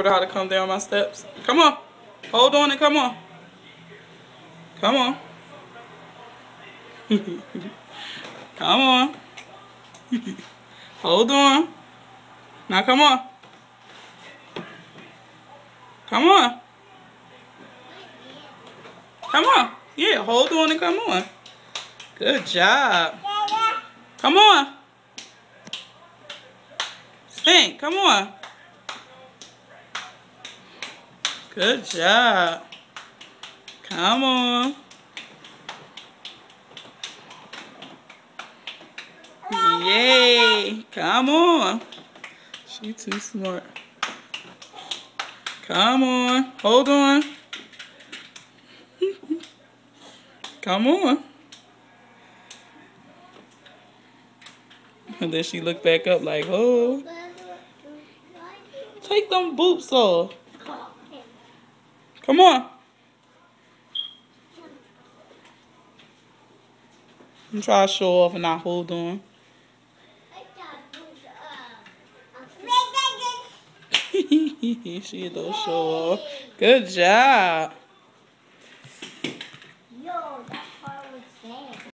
How to come down my steps. Come on. Hold on and come on. Come on. Come on. Hold on. Now come on. Come on. Come on. Yeah, hold on and come on. Good job. Come on. Stink, come on. Good job. Come on. Yay. Come on. She too smart. Come on. Hold on. Come on. And then she looked back up like, oh. Take them boots off. Come on. I'm trying to show off and not hold on. She don't show off. Good job.